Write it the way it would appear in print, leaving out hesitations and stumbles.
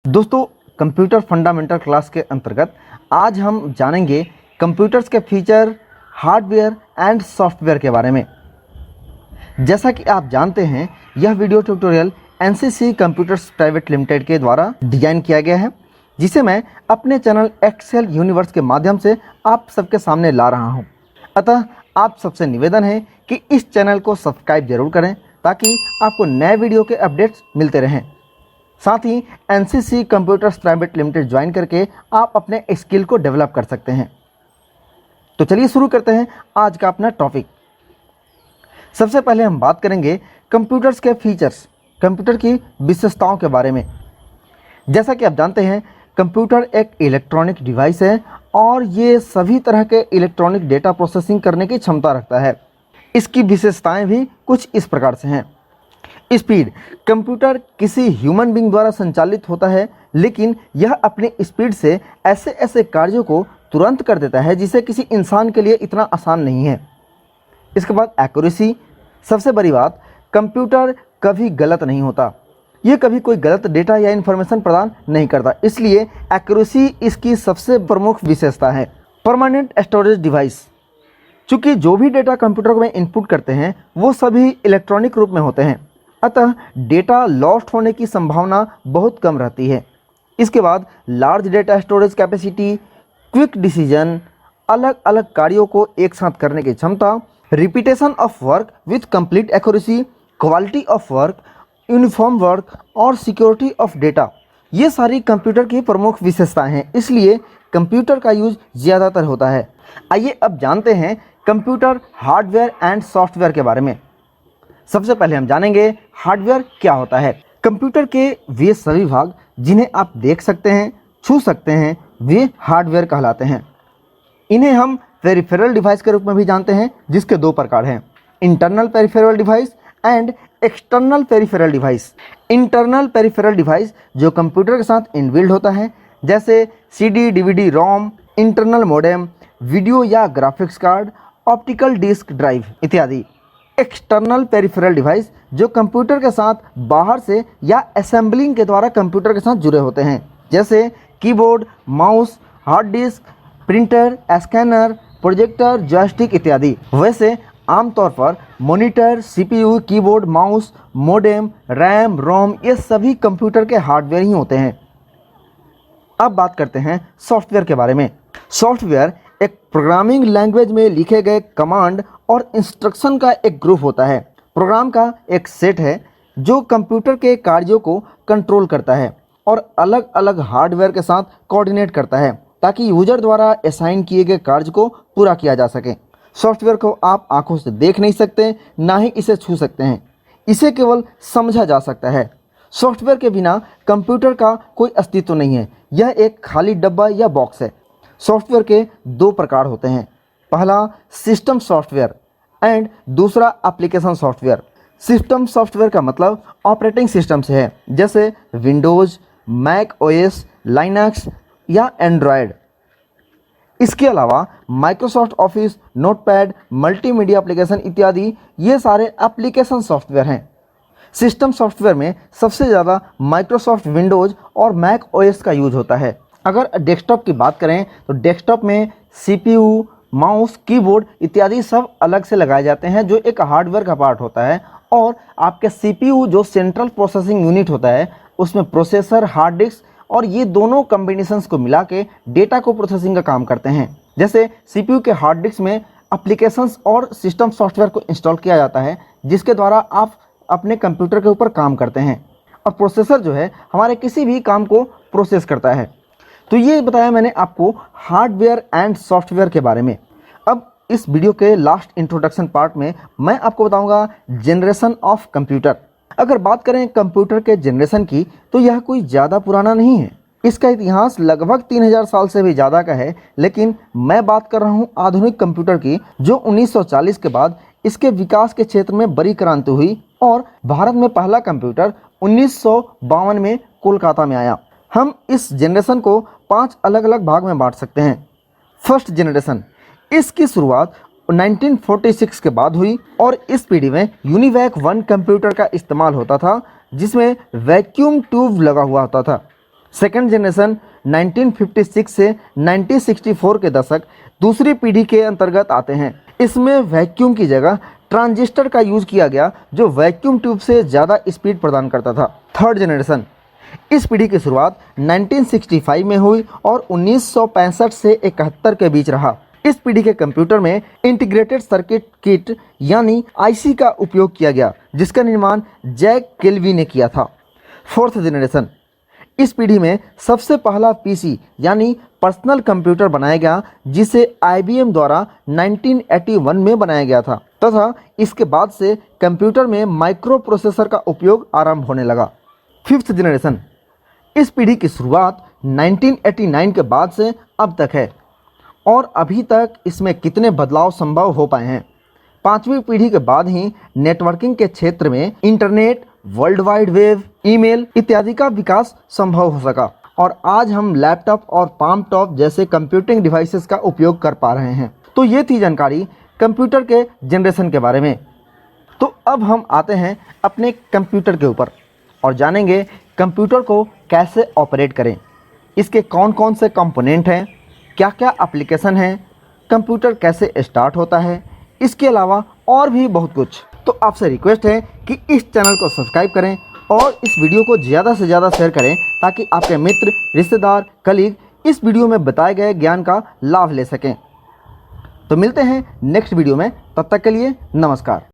दोस्तों, computer fundamental class के अंतर्गत आज हम जानेंगे कंप्यूटर्स के फीचर, हार्डवेयर एंड सॉफ्टवेयर के बारे में। जैसा कि आप जानते हैं, यह video tutorial NCC computers private limited के द्वारा डिजाइन किया गया है, जिसे मैं अपने चैनल एक्सेल यूनिवर्स के माध्यम से आप सबके सामने ला रहा हूं। अतः आप सबसे निवेदन है कि इस चैनल को सब्सक्राइब जरूर करें ताकि आपको नए वीडियो के अपडेट्स मिलते रहें। साथ ही NCC computers private limited join करके आप अपने स्किल को डेवलप कर सकते हैं। तो चलिए शुरू करते हैं आज का अपना टॉपिक। सबसे पहले हम बात करेंगे कंप्यूटर्स के फीचर्स, कंप्यूटर की विशेषताओं के बारे में। जैसा कि आप जानते हैं, कंप्यूटर एक इलेक्ट्रॉनिक डिवाइस है और ये सभी तरह के इलेक्ट्रॉनिक डेटा प्रोसेसिंग करने की क्षमता रखता है। इसकी विशेषताएं भी कुछ इस प्रकार से हैं। स्पीड, कंप्यूटर किसी ह्यूमन बीइंग द्वारा संचालित होता है, लेकिन यह अपनी स्पीड से ऐसे ऐसे कार्यों को तुरंत कर देता है जिसे किसी इंसान के लिए इतना आसान नहीं है। इसके बाद एक्यूरेसी, सबसे बड़ी बात, कंप्यूटर कभी गलत नहीं होता, यह कभी कोई गलत डेटा या इन्फॉर्मेशन प्रदान नहीं करता, इसलिए एक्यूरेसी इसकी सबसे प्रमुख विशेषता है। परमानेंट स्टोरेज डिवाइस, चूँकि जो भी डेटा कंप्यूटर में इनपुट करते हैं वो सभी इलेक्ट्रॉनिक रूप में होते हैं, अतः डेटा लॉस्ट होने की संभावना बहुत कम रहती है। इसके बाद large data storage capacity, quick decision, अलग अलग कार्यों को एक साथ करने की क्षमता, repetition of work with complete accuracy, quality of work, uniform work और सिक्योरिटी ऑफ डेटा, ये सारी कंप्यूटर की प्रमुख विशेषताएं हैं, इसलिए कंप्यूटर का यूज ज़्यादातर होता है। आइए अब जानते हैं कंप्यूटर हार्डवेयर एंड सॉफ्टवेयर के बारे में। सबसे पहले हम जानेंगे हार्डवेयर क्या होता है। कंप्यूटर के वे सभी भाग जिन्हें आप देख सकते हैं, छू सकते हैं, वे हार्डवेयर कहलाते हैं। इन्हें हम पेरिफेरल डिवाइस के रूप में भी जानते हैं, जिसके दो प्रकार हैं, internal peripheral device and external peripheral device. Internal peripheral device जो कंप्यूटर के साथ इनबिल्ड होता है, जैसे सीडी, डीवीडी, रोम, इंटरनल मॉडेम, वीडियो या graphics card, optical disk drive इत्यादि। एक्सटर्नल पेरिफेरल डिवाइस जो कंप्यूटर के साथ बाहर से या असेंबलिंग के द्वारा कंप्यूटर के साथ जुड़े होते हैं, जैसे keyboard, mouse, hard disk, printer, scanner, projector, joystick इत्यादि। वैसे आमतौर पर monitor, CPU, keyboard, mouse, modem, RAM, ROM, ये सभी कंप्यूटर के हार्डवेयर ही होते हैं। अब बात करते हैं सॉफ्टवेयर के बारे में। सॉफ्टवेयर एक प्रोग्रामिंग लैंग्वेज में लिखे गए कमांड और इंस्ट्रक्शन का एक ग्रुप होता है। प्रोग्राम का एक सेट है जो कंप्यूटर के कार्यों को कंट्रोल करता है और अलग अलग हार्डवेयर के साथ कोऑर्डिनेट करता है, ताकि यूजर द्वारा असाइन किए गए कार्य को पूरा किया जा सके। सॉफ्टवेयर को आप आंखों से देख नहीं सकते, ना ही इसे छू सकते हैं, इसे केवल समझा जा सकता है। सॉफ्टवेयर के बिना कंप्यूटर का कोई अस्तित्व नहीं है, यह एक खाली डब्बा या बॉक्स है। सॉफ्टवेयर के दो प्रकार होते हैं, पहला सिस्टम सॉफ्टवेयर एंड दूसरा एप्लीकेशन सॉफ्टवेयर। सिस्टम सॉफ्टवेयर का मतलब ऑपरेटिंग सिस्टम से है, जैसे विंडोज़, मैक ओएस, लाइनक्स या एंड्रॉयड। इसके अलावा Microsoft office, notepad, multimedia application इत्यादि, ये सारे एप्लीकेशन सॉफ्टवेयर हैं। सिस्टम सॉफ्टवेयर में सबसे ज़्यादा माइक्रोसॉफ्ट विंडोज़ और मैक ओएस का यूज होता है। अगर डेस्कटॉप की बात करें तो डेस्कटॉप में सीपीयू, माउस, कीबोर्ड इत्यादि सब अलग से लगाए जाते हैं, जो एक हार्डवेयर का पार्ट होता है। और आपके सीपीयू जो सेंट्रल प्रोसेसिंग यूनिट होता है, उसमें प्रोसेसर, हार्ड डिस्क और ये दोनों कॉम्बिनेशंस को मिला के डेटा को प्रोसेसिंग का काम करते हैं। जैसे सीपीयू के हार्ड डिस्क में एप्लीकेशंस और सिस्टम सॉफ्टवेयर को इंस्टॉल किया जाता है, जिसके द्वारा आप अपने कंप्यूटर के ऊपर काम करते हैं, और प्रोसेसर जो है हमारे किसी भी काम को प्रोसेस करता है। तो ये बताया मैंने आपको हार्डवेयर एंड सॉफ्टवेयर के बारे में। अब इस वीडियो के लास्ट इंट्रोडक्शन पार्ट में मैं आपको बताऊंगा जनरेशन ऑफ कंप्यूटर। अगर बात करें कंप्यूटर के जनरेशन की, तो यह कोई ज़्यादा पुराना नहीं है। इसका इतिहास लगभग 3000 साल से भी ज़्यादा का है, लेकिन मैं बात कर रहा हूँ आधुनिक कंप्यूटर की, जो 1940 के बाद इसके विकास के क्षेत्र में बड़ी क्रांति हुई और भारत में पहला कंप्यूटर 1952 में कोलकाता में आया। हम इस जनरेशन को 5 अलग अलग भाग में बांट सकते हैं। फर्स्ट जनरेशन, इसकी शुरुआत 1946 के बाद हुई और इस पीढ़ी में यूनिवैक 1 कंप्यूटर का इस्तेमाल होता था, जिसमें वैक्यूम ट्यूब लगा हुआ होता था। सेकेंड जनरेशन 1956 से 1964 के दशक दूसरी पीढ़ी के अंतर्गत आते हैं। इसमें वैक्यूम की जगह ट्रांजिस्टर का यूज किया गया जो वैक्यूम ट्यूब से ज़्यादा स्पीड प्रदान करता था। थर्ड जनरेशन, इस पीढ़ी की शुरुआत 1965 में हुई और 1965 से 71 के बीच रहा। इस पीढ़ी के कंप्यूटर में इंटीग्रेटेड सर्किट किट यानी आईसी का उपयोग किया गया जिसका निर्माण जैक केल्वी ने किया था। फोर्थ जनरेशन, इस पीढ़ी में सबसे पहला पीसी यानी पर्सनल कंप्यूटर बनाया गया जिसे IBM द्वारा 1981 में बनाया गया था तथा इसके बाद से कंप्यूटर में माइक्रो प्रोसेसर का उपयोग आरंभ होने लगा। फिफ्थ जनरेशन, इस पीढ़ी की शुरुआत 1989 के बाद से अब तक है और अभी तक इसमें कितने बदलाव संभव हो पाए हैं। पांचवी पीढ़ी के बाद ही नेटवर्किंग के क्षेत्र में internet, world wide web, email इत्यादि का विकास संभव हो सका और आज हम लैपटॉप और पाम टॉप जैसे कंप्यूटिंग डिवाइसेस का उपयोग कर पा रहे हैं। तो ये थी जानकारी कंप्यूटर के जनरेशन के बारे में। तो अब हम आते हैं अपने कंप्यूटर के ऊपर और जानेंगे कंप्यूटर को कैसे ऑपरेट करें, इसके कौन कौन से कंपोनेंट हैं, क्या क्या एप्लीकेशन हैं, कंप्यूटर कैसे स्टार्ट होता है, इसके अलावा और भी बहुत कुछ। तो आपसे रिक्वेस्ट है कि इस चैनल को सब्सक्राइब करें और इस वीडियो को ज़्यादा से ज़्यादा शेयर करें ताकि आपके मित्र, रिश्तेदार, कलीग इस वीडियो में बताए गए ज्ञान का लाभ ले सकें। तो मिलते हैं नेक्स्ट वीडियो में, तब तक के लिए नमस्कार।